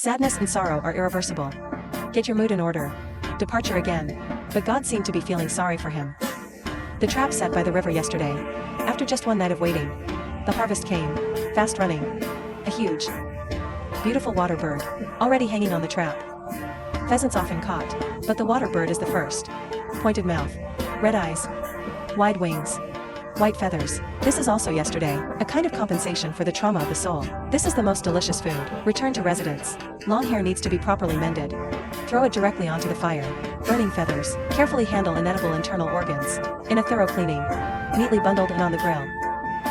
Sadness and sorrow are irreversible. Get your mood in order. Departure again. But God seemed to be feeling sorry for him. The trap set by the river yesterday. After just one night of waiting, the harvest came, fast running. A huge, beautiful water bird, already hanging on the trap. Pheasants often caught, but the water bird is the first. Pointed mouth, red eyes, wide wings, white feathers. This is also yesterday, a kind of compensation for the trauma of the soul. This is the most delicious food. Return to residence. Long hair needs to be properly mended. Throw it directly onto the fire. Burning feathers. Carefully handle inedible internal organs. In a thorough cleaning. Neatly bundled and on the grill.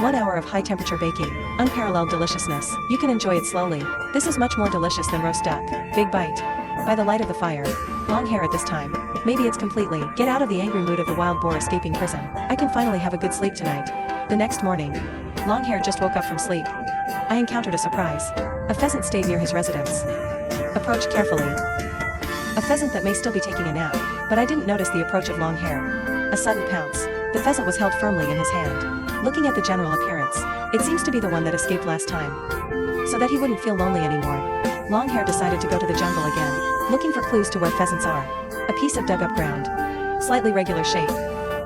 1 hour of high temperature baking. Unparalleled deliciousness. You can enjoy it slowly. This is much more delicious than roast duck. Big bite. By the light of the fire. Long hair at this time. Maybe it's completely. Get out of the angry mood of the wild boar escaping prison. I can finally have a good sleep tonight. The next morning. Long hair just woke up from sleep. I encountered a surprise. A pheasant stayed near his residence. Approached carefully. A pheasant that may still be taking a nap, but I didn't notice the approach of long hair. A sudden pounce. The pheasant was held firmly in his hand. Looking at the general appearance, it seems to be the one that escaped last time. So that he wouldn't feel lonely anymore. Long hair decided to go to the jungle again, looking for clues to where pheasants are. A piece of dug up ground. Slightly regular shape.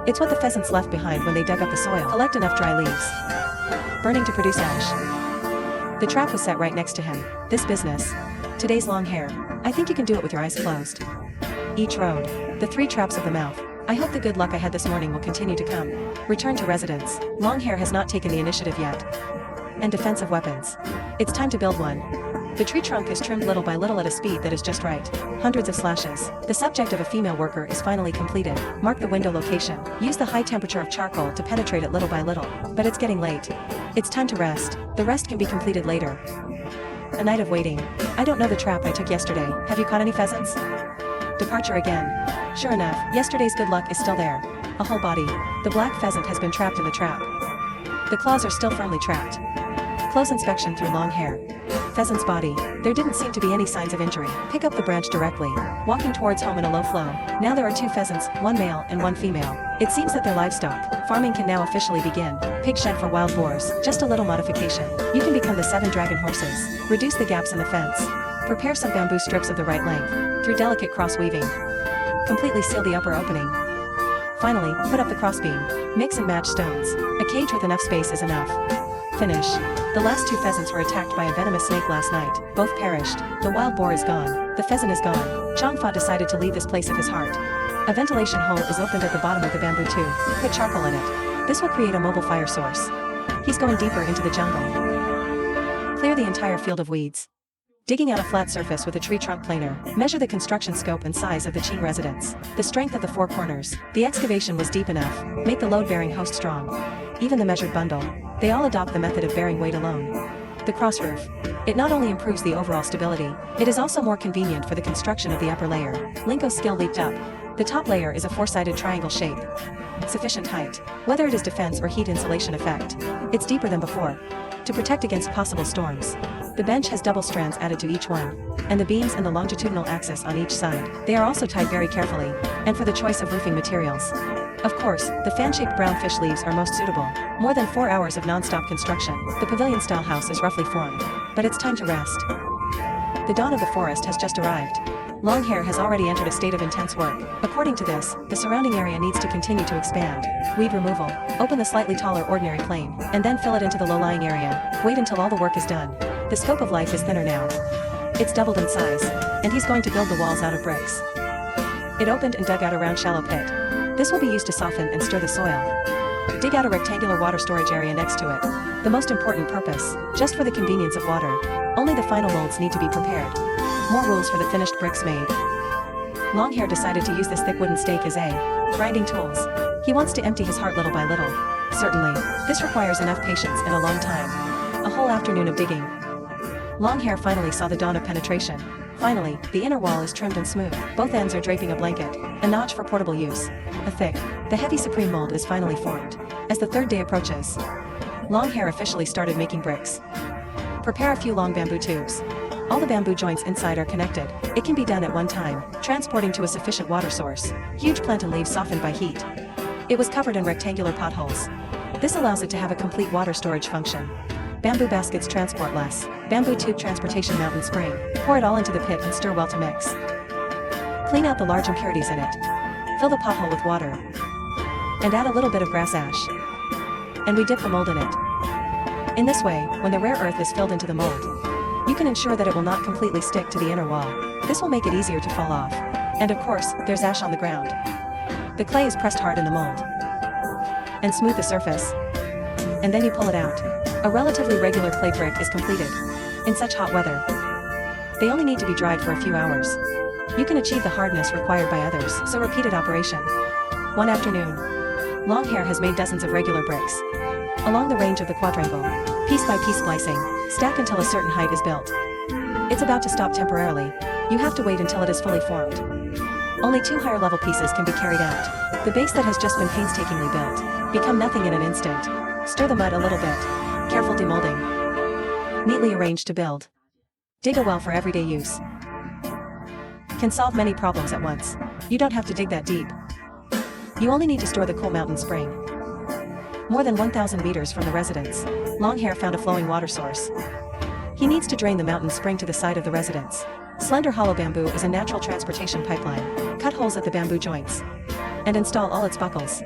It's what the pheasants left behind when they dug up the soil. Collect enough dry leaves. Burning to produce ash. The trap was set right next to him. This business. Today's long hair. I think you can do it with your eyes closed. Each road. The 3 traps of the mouth. I hope the good luck I had this morning will continue to come. Return to residence. Long hair has not taken the initiative yet. And defensive weapons. It's time to build one. The tree trunk is trimmed little by little at a speed that is just right. Hundreds of slashes. The subject of a female worker is finally completed. Mark the window location. Use the high temperature of charcoal to penetrate it little by little. But it's getting late. It's time to rest. The rest can be completed later. A night of waiting. I don't know the trap I took yesterday. Have you caught any pheasants? Departure again. Sure enough, yesterday's good luck is still there. A whole body. The black pheasant has been trapped in the trap. The claws are still firmly trapped. Close inspection through long hair. Pheasant's body. There didn't seem to be any signs of injury. Pick up the branch directly. Walking towards home in a low flow. Now there are 2 pheasants, 1 male and 1 female. It seems that they're livestock. Farming can now officially begin. Pig shed for wild boars. Just a little modification. You can become the 7 dragon horses. Reduce the gaps in the fence. Prepare some bamboo strips of the right length. Through delicate cross weaving. Completely seal the upper opening. Finally, put up the crossbeam. Mix and match stones. A cage with enough space is enough. Finish. The last 2 pheasants were attacked by a venomous snake last night. Both perished. The wild boar is gone. The pheasant is gone. Changfa decided to leave this place of his heart. A ventilation hole is opened at the bottom of the bamboo tube. Put charcoal in it. This will create a mobile fire source. He's going deeper into the jungle. Clear the entire field of weeds. Digging out a flat surface with a tree trunk planer. Measure the construction scope and size of the Qing residence. The strength of the 4 corners. The excavation was deep enough. Make the load-bearing host strong. Even the measured bundle. They all adopt the method of bearing weight alone. The cross roof. It not only improves the overall stability, it is also more convenient for the construction of the upper layer. Linko's skill leaped up. The top layer is a 4-sided triangle shape. Sufficient height. Whether it is defense or heat insulation effect. It's deeper than before. To protect against possible storms. The bench has double strands added to each one. And the beams and the longitudinal axis on each side. They are also tied very carefully. And for the choice of roofing materials. Of course, the fan-shaped brown fish leaves are most suitable. More than 4 hours of non-stop construction. The pavilion-style house is roughly formed. But it's time to rest. The dawn of the forest has just arrived. Long hair has already entered a state of intense work. According to this, the surrounding area needs to continue to expand. Weed removal. Open the slightly taller ordinary plane, and then fill it into the low-lying area. Wait until all the work is done. The scope of life is thinner now. It's doubled in size, and he's going to build the walls out of bricks. It opened and dug out a round shallow pit. This will be used to soften and stir the soil. Dig out a rectangular water storage area next to it. The most important purpose, just for the convenience of water. Only the final molds need to be prepared. More rules for the finished bricks made. Long hair decided to use this thick wooden stake as grinding tools. He wants to empty his heart little by little. Certainly, this requires enough patience and a long time. A whole afternoon of digging. Long hair finally saw the dawn of penetration. Finally, the inner wall is trimmed and smooth. Both ends are draping a blanket. A notch for portable use. A thick, the heavy supreme mold is finally formed. As the 3rd day approaches, long hair officially started making bricks. Prepare a few long bamboo tubes. All the bamboo joints inside are connected. It can be done at one time, transporting to a sufficient water source. Huge plantain leaves softened by heat. It was covered in rectangular potholes. This allows it to have a complete water storage function. Bamboo baskets transport less. Bamboo tube transportation mountain spring. Pour it all into the pit and stir well to mix. Clean out the large impurities in it. Fill the pothole with water. And add a little bit of grass ash. And we dip the mold in it. In this way, when the rare earth is filled into the mold, you can ensure that it will not completely stick to the inner wall. This will make it easier to fall off. And of course, there's ash on the ground. The clay is pressed hard in the mold. And smooth the surface. And then you pull it out. A relatively regular clay brick is completed. In such hot weather, they only need to be dried for a few hours. You can achieve the hardness required by others, so repeated operation. One afternoon, Longhair has made dozens of regular bricks. Along the range of the quadrangle, piece by piece splicing, stack until a certain height is built. It's about to stop temporarily. You have to wait until it is fully formed. Only 2 higher level pieces can be carried out. The base that has just been painstakingly built, become nothing in an instant. Stir the mud a little bit. Careful demolding. Neatly arranged to build. Dig a well for everyday use. Can solve many problems at once. You don't have to dig that deep. You only need to store the cool mountain spring. More than 1,000 meters from the residence, Longhair found a flowing water source. He needs to drain the mountain spring to the side of the residence. Slender hollow bamboo is a natural transportation pipeline. Cut holes at the bamboo joints. And install all its buckles.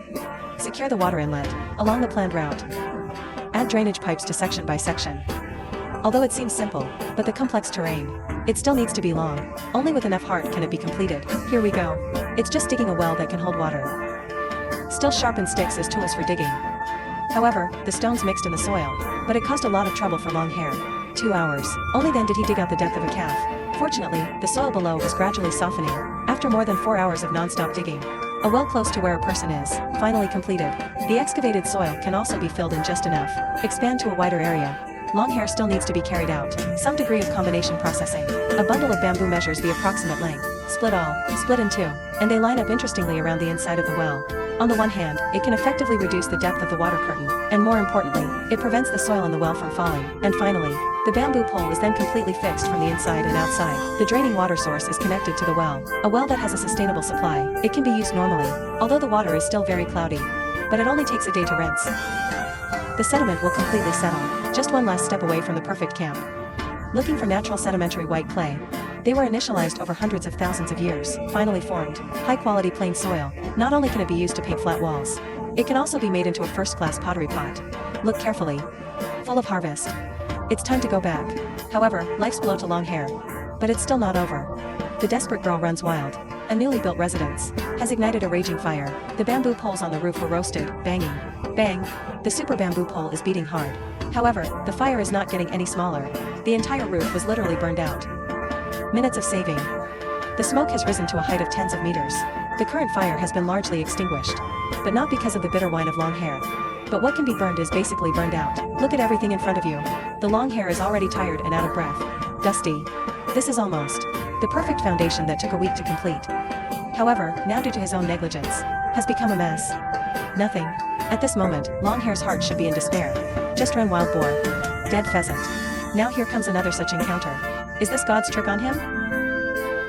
Secure the water inlet, along the planned route. Add drainage pipes to section by section. Although it seems simple, but the complex terrain, it still needs to be long. Only with enough heart can it be completed. Here we go. It's just digging a well that can hold water. Still sharpened sticks as tools for digging. However, the stones mixed in the soil, but it caused a lot of trouble for Longhair. 2 hours. Only then did he dig out the depth of a calf. Fortunately, the soil below was gradually softening, after more than 4 hours of non-stop digging. A well close to where a person is, finally completed. The excavated soil can also be filled in just enough. Expand to a wider area. Longhair still needs to be carried out. Some degree of combination processing. A bundle of bamboo measures the approximate length. Split in 2, and they line up interestingly around the inside of the well. On the one hand, it can effectively reduce the depth of the water curtain, and more importantly, it prevents the soil in the well from falling. And finally, the bamboo pole is then completely fixed from the inside and outside. The draining water source is connected to the well. A well that has a sustainable supply. It can be used normally, although the water is still very cloudy. But it only takes a day to rinse. The sediment will completely settle, just one last step away from the perfect camp. Looking for natural sedimentary white clay. They were initialized over hundreds of thousands of years, finally formed. High-quality plain soil. Not only can it be used to paint flat walls, it can also be made into a first-class pottery pot. Look carefully. Full of harvest. It's time to go back. However, life's blow to Longhair. But it's still not over. The desperate girl runs wild. A newly built residence has ignited a raging fire. The bamboo poles on the roof were roasted, banging. Bang! The super bamboo pole is beating hard. However, the fire is not getting any smaller. The entire roof was literally burned out. Minutes of saving. The smoke has risen to a height of tens of meters. The current fire has been largely extinguished. But not because of the bitter wine of Longhair. But what can be burned is basically burned out. Look at everything in front of you. The Longhair is already tired and out of breath. Dusty. This is almost the perfect foundation that took a week to complete. However, now due to his own negligence, has become a mess. Nothing. At this moment, Longhair's heart should be in despair. Just ran wild boar. Dead pheasant. Now here comes another such encounter. Is this God's trick on him?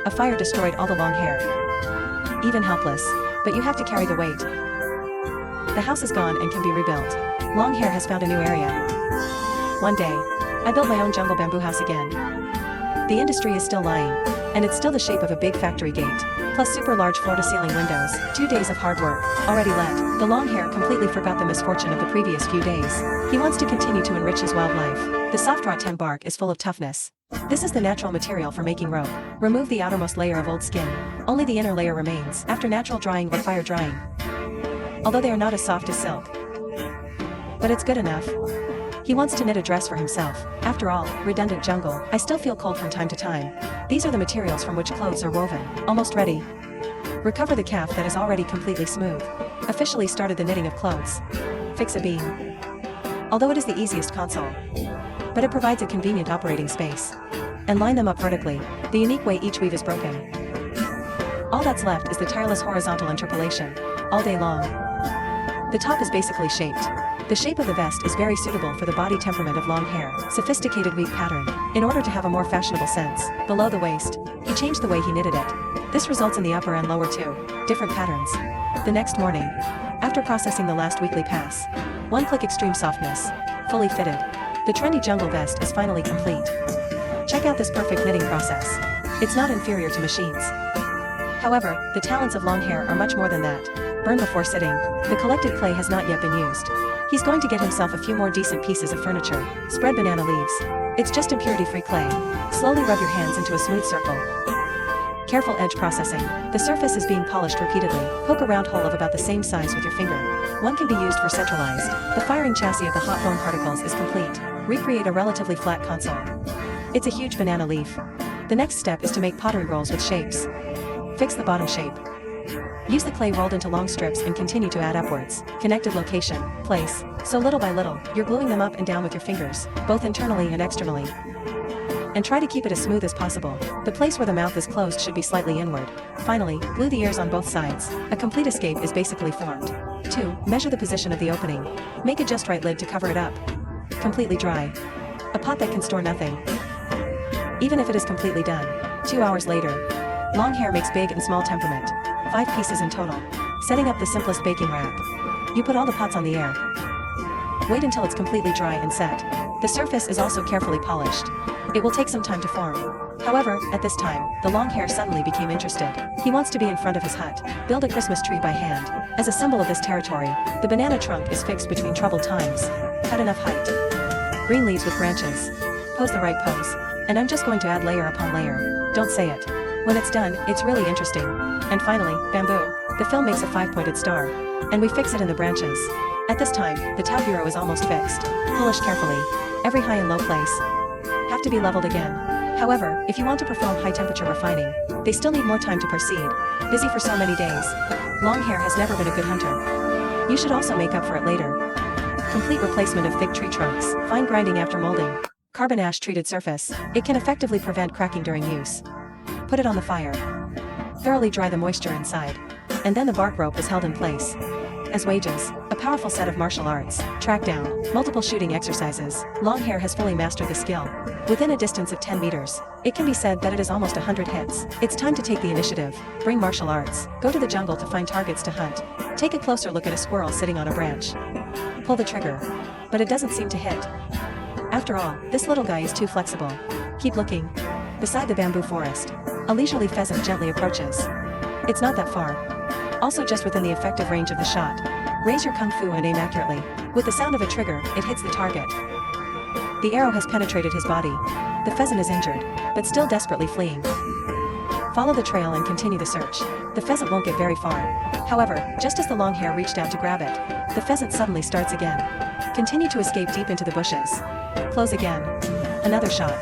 A fire destroyed all the Longhair. Even helpless. But you have to carry the weight. The house is gone and can be rebuilt. Longhair has found a new area. One day, I built my own jungle bamboo house again. The industry is still lying, and it's still the shape of a big factory gate, plus super large floor-to-ceiling windows. 2 days of hard work, already let. The Longhair completely forgot the misfortune of the previous few days. He wants to continue to enrich his wildlife. The soft rattan bark is full of toughness. This is the natural material for making rope. Remove the outermost layer of old skin. Only the inner layer remains after natural drying or fire drying. Although they are not as soft as silk. But it's good enough. He wants to knit a dress for himself. After all, redundant jungle. I still feel cold from time to time. These are the materials from which clothes are woven. Almost ready. Recover the calf that is already completely smooth. Officially started the knitting of clothes. Fix a beam. Although it is the easiest console. But it provides a convenient operating space. And line them up vertically, the unique way each weave is broken. All that's left is the tireless horizontal interpolation. All day long. The top is basically shaped. The shape of the vest is very suitable for the body temperament of Longhair. Sophisticated weave pattern. In order to have a more fashionable sense, below the waist, he changed the way he knitted it. This results in the upper and lower two different patterns. The next morning, after processing the last weekly pass, one-click extreme softness, fully fitted. The trendy jungle vest is finally complete. Check out this perfect knitting process. It's not inferior to machines. However, the talents of Longhair are much more than that. Burn before sitting. The collected clay has not yet been used. He's going to get himself a few more decent pieces of furniture. Spread banana leaves. It's just impurity-free clay. Slowly rub your hands into a smooth circle. Careful edge processing. The surface is being polished repeatedly. Poke a round hole of about the same size with your finger. One can be used for centralized. The firing chassis of the hot foam particles is complete. Recreate a relatively flat console. It's a huge banana leaf. The next step is to make pottery rolls with shapes. Fix the bottom shape. Use the clay rolled into long strips and continue to add upwards. Connected location, place. So little by little, you're gluing them up and down with your fingers, both internally and externally. And try to keep it as smooth as possible. The place where the mouth is closed should be slightly inward. Finally, glue the ears on both sides. A complete escape is basically formed. 2. Measure the position of the opening. Make a just right lid to cover it up. Completely dry. A pot that can store nothing. Even if it is completely done. 2 hours later. Longhair makes big and small temperament. 5 pieces in total. Setting up the simplest baking wrap. You put all the pots on the air. Wait until it's completely dry and set. The surface is also carefully polished. It will take some time to form. However, at this time, the Longhair suddenly became interested. He wants to be in front of his hut. Build a Christmas tree by hand. As a symbol of this territory, the banana trunk is fixed between troubled times. Cut enough height. Green leaves with branches. Pose the right pose. And I'm just going to add layer upon layer. Don't say it. When it's done, it's really interesting. And finally, bamboo. The film makes a 5-pointed star. And we fix it in the branches. At this time, the towel bureau is almost fixed. Polish carefully. Every high and low place have to be leveled again. However, if you want to perform high temperature refining, they still need more time to proceed. Busy for so many days. Longhair has never been a good hunter. You should also make up for it later. Complete replacement of thick tree trunks. Fine grinding after molding. Carbon ash treated surface. It can effectively prevent cracking during use. Put it on the fire. Thoroughly dry the moisture inside. And then the bark rope is held in place. As wages, a powerful set of martial arts, track down, multiple shooting exercises. Longhair has fully mastered the skill. Within a distance of 10 meters, it can be said that it is almost 100 hits. It's time to take the initiative. Bring martial arts. Go to the jungle to find targets to hunt. Take a closer look at a squirrel sitting on a branch. Pull the trigger. But it doesn't seem to hit. After all, this little guy is too flexible. Keep looking. Beside the bamboo forest, a leisurely pheasant gently approaches. It's not that far. Also just within the effective range of the shot. Raise your kung fu and aim accurately. With the sound of a trigger, it hits the target. The arrow has penetrated his body. The pheasant is injured, but still desperately fleeing. Follow the trail and continue the search. The pheasant won't get very far. However, just as the Longhair reached out to grab it, the pheasant suddenly starts again. Continue to escape deep into the bushes. Close again. Another shot.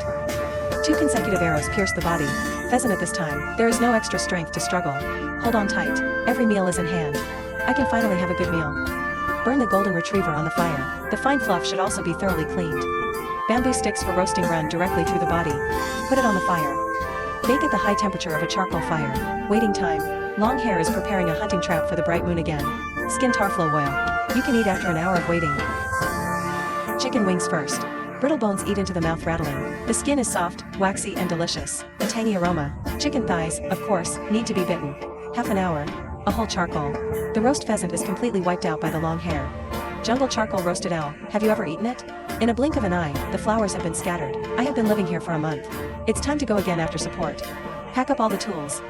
2 consecutive arrows pierce the body. Pheasant at this time, there is no extra strength to struggle. Hold on tight. Every meal is in hand. I can finally have a good meal. Burn the golden retriever on the fire. The fine fluff should also be thoroughly cleaned. Bamboo sticks for roasting run directly through the body. Put it on the fire. Bake at the high temperature of a charcoal fire. Waiting time. Longhair is preparing a hunting trap for the bright moon again. Skin tarflow oil. You can eat after an hour of waiting. Chicken wings first. Brittle bones eat into the mouth rattling. The skin is soft, waxy, and delicious. A tangy aroma. Chicken thighs, of course, need to be bitten. Half an hour. A whole charcoal. The roast pheasant is completely wiped out by the Longhair. Jungle charcoal roasted owl. Have you ever eaten it? In a blink of an eye, the flowers have been scattered. I have been living here for a month. It's time to go again after support. Pack up all the tools.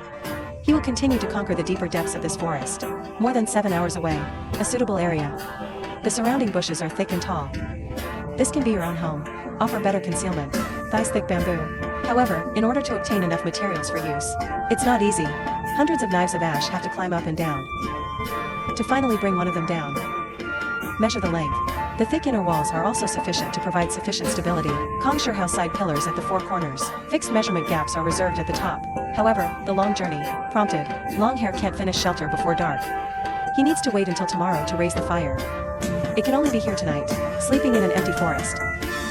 He will continue to conquer the deeper depths of this forest. More than 7 hours away. A suitable area. The surrounding bushes are thick and tall. This can be your own home. Offer better concealment. Thighs thick bamboo. However, in order to obtain enough materials for use, it's not easy. Hundreds of knives of ash have to climb up and down. To finally bring one of them down. Measure the length. The thick inner walls are also sufficient to provide sufficient stability. Conjure house side pillars at the 4 corners. Fixed measurement gaps are reserved at the top. However, the long journey prompted. Longhair can't finish shelter before dark. He needs to wait until tomorrow to raise the fire. It can only be here tonight, sleeping in an empty forest.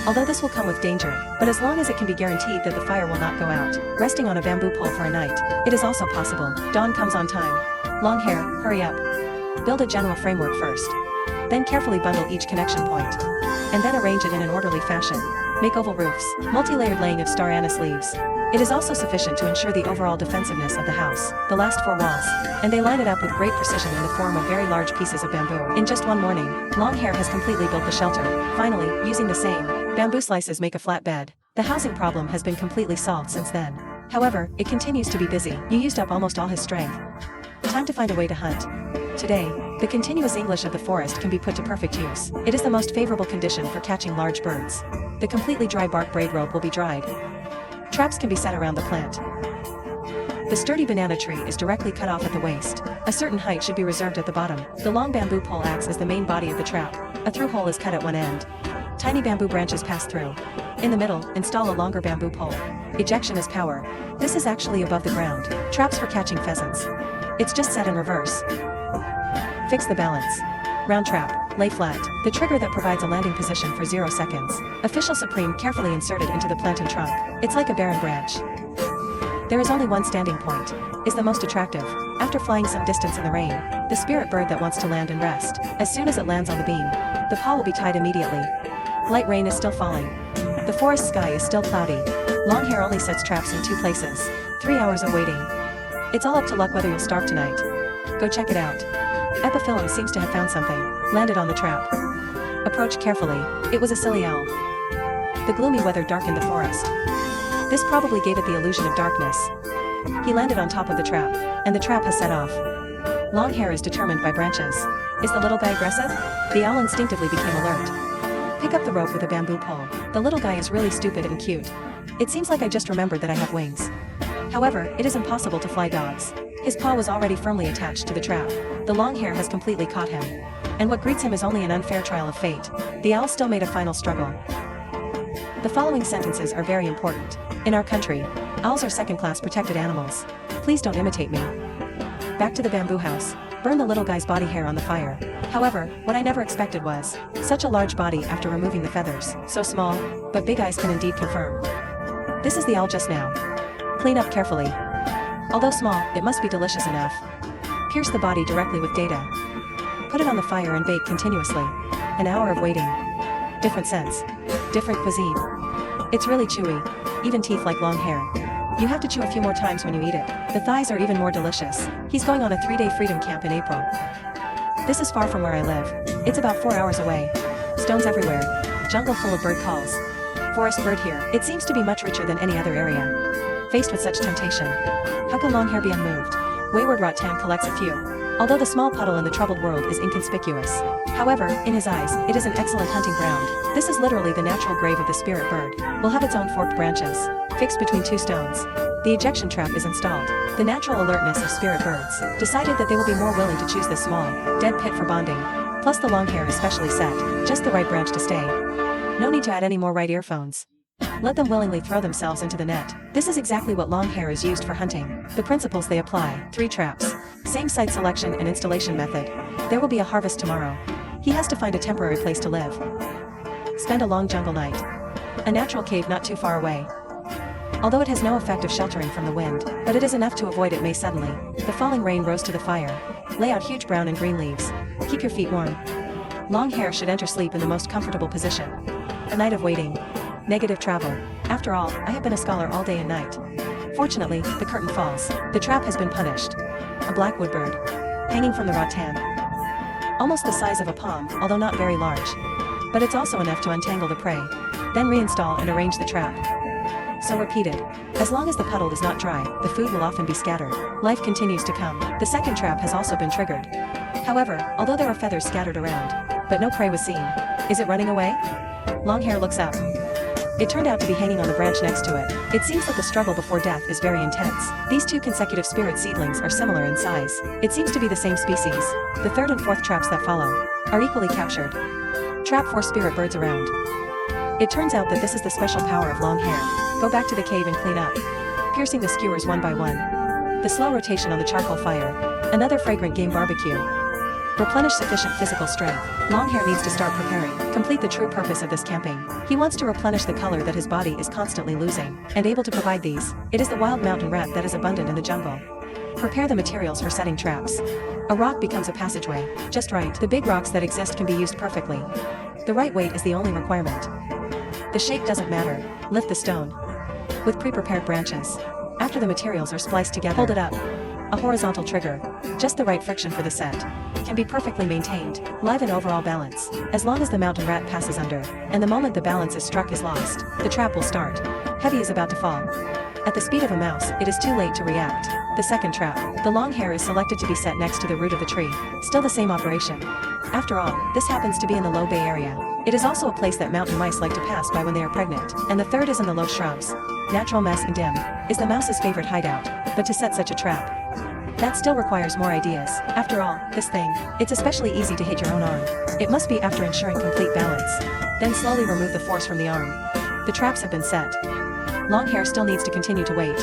Although this will come with danger, but as long as it can be guaranteed that the fire will not go out, resting on a bamboo pole for a night, it is also possible. Dawn comes on time. Longhair, hurry up. Build a general framework first. Then carefully bundle each connection point. And then arrange it in an orderly fashion. Make oval roofs, multi-layered laying of star anise leaves. It is also sufficient to ensure the overall defensiveness of the house, the last 4 walls, and they line it up with great precision in the form of very large pieces of bamboo. In just one morning, Longhair has completely built the shelter. Finally, using the same Bamboo slices make a flat bed. The housing problem has been completely solved since then. However, it continues to be busy. You used up almost all his strength. Time to find a way to hunt. Today, the continuous English of the forest can be put to perfect use. It is the most favorable condition for catching large birds. The completely dry bark braid rope will be dried. Traps can be set around the plant. The sturdy banana tree is directly cut off at the waist. A certain height should be reserved at the bottom. The long bamboo pole acts as the main body of the trap. A through hole is cut at one end. Tiny bamboo branches pass through. In the middle, install a longer bamboo pole. Ejection is power. This is actually above the ground. Traps for catching pheasants. It's just set in reverse. Fix the balance. Round trap. Lay flat. The trigger that provides a landing position for 0 seconds. Official Supreme carefully inserted into the plantain trunk. It's like a barren branch. There is only one standing point. Is the most attractive. After flying some distance in the rain, the spirit bird that wants to land and rest. As soon as it lands on the beam, the paw will be tied immediately. Light rain is still falling. The forest sky is still cloudy. Longhair only sets traps in 2 places. 3 hours of waiting. It's all up to luck whether you'll starve tonight. Go check it out. Epiphyllum seems to have found something. Landed on the trap. Approach carefully. It was a silly owl. The gloomy weather darkened the forest. This probably gave it the illusion of darkness. He landed on top of the trap, and the trap has set off. Longhair is determined by branches. Is the little guy aggressive? The owl instinctively became alert. Pick up the rope with a bamboo pole. The little guy is really stupid and cute. It seems like I just remembered that I have wings. However, it is impossible to fly dogs. His paw was already firmly attached to the trap. The long hair has completely caught him. And what greets him is only an unfair trial of fate. The owl still made a final struggle. The following sentences are very important. In our country, owls are second-class protected animals. Please don't imitate me. Back to the bamboo house. Burn the little guy's body hair on the fire. However, what I never expected was such a large body after removing the feathers. So small, but big eyes can indeed confirm. This is the owl just now. Clean up carefully. Although small, it must be delicious enough. Pierce the body directly with data. Put it on the fire and bake continuously. An hour of waiting. Different scents. Different cuisine. It's really chewy. Even teeth like long hair. You have to chew a few more times when you eat it. The thighs are even more delicious. He's going on a 3-day freedom camp in April. This is far from where I live. It's about 4 hours away. Stones everywhere. Jungle full of bird calls. Forest bird here. It seems to be much richer than any other area. Faced with such temptation, how can Longhair be unmoved? Wayward Rattan collects a few. Although the small puddle in the troubled world is inconspicuous. However, in his eyes, it is an excellent hunting ground. This is literally the natural grave of the spirit bird. Will have its own forked branches. Fixed between 2 stones. The ejection trap is installed. The natural alertness of spirit birds decided that they will be more willing to choose this small, dead pit for bonding. Plus the long hair is specially set. Just the right branch to stay. No need to add any more right earphones. Let them willingly throw themselves into the net. This is exactly what long hair is used for hunting. The principles they apply. 3 traps. Same site selection and installation method. There will be a harvest tomorrow. He has to find a temporary place to live. Spend a long jungle night. A natural cave not too far away. Although it has no effect of sheltering from the wind, but it is enough to avoid it may suddenly. The falling rain rose to the fire. Lay out huge brown and green leaves. Keep your feet warm. Long hair should enter sleep in the most comfortable position. A night of waiting. Negative travel. After all, I have been a scholar all day and night. Fortunately, the curtain falls. The trap has been punished. A black woodbird. Hanging from the rattan. Almost the size of a palm, although not very large. But it's also enough to untangle the prey. Then reinstall and arrange the trap. So repeated. As long as the puddle is not dry, the food will often be scattered. Life continues to come. The second trap has also been triggered. However, although there are feathers scattered around, but no prey was seen. Is it running away? Longhair looks up. It turned out to be hanging on the branch next to it. It seems that the struggle before death is very intense. These 2 consecutive spirit seedlings are similar in size. It seems to be the same species. The 3rd and 4th traps that follow are equally captured. Trap 4 spirit birds around. It turns out that this is the special power of long hair. Go back to the cave and clean up. Piercing the skewers one by one. The slow rotation on the charcoal fire. Another fragrant game barbecue. Replenish sufficient physical strength. Longhair needs to start preparing. Complete the true purpose of this camping. He wants to replenish the color that his body is constantly losing, and able to provide these. It is the wild mountain rat that is abundant in the jungle. Prepare the materials for setting traps. A rock becomes a passageway. Just right. The big rocks that exist can be used perfectly. The right weight is the only requirement. The shape doesn't matter. Lift the stone. With pre-prepared branches. After the materials are spliced together, hold it up. A horizontal trigger. Just the right friction for the set. can be perfectly maintained, live and overall balance. As long as the mountain rat passes under, and the moment the balance is struck is lost, the trap will start. Heavy is about to fall. At the speed of a mouse, it is too late to react. The second trap. The long hair is selected to be set next to the root of the tree. Still the same operation. After all, this happens to be in the low bay area. It is also a place that mountain mice like to pass by when they are pregnant. And the third is in the low shrubs. Natural mess and dim is the mouse's favorite hideout. But to set such a trap, that still requires more ideas. After all, this thing, it's especially easy to hit your own arm. It must be after ensuring complete balance. Then slowly remove the force from the arm. The traps have been set. Long hair still needs to continue to wait.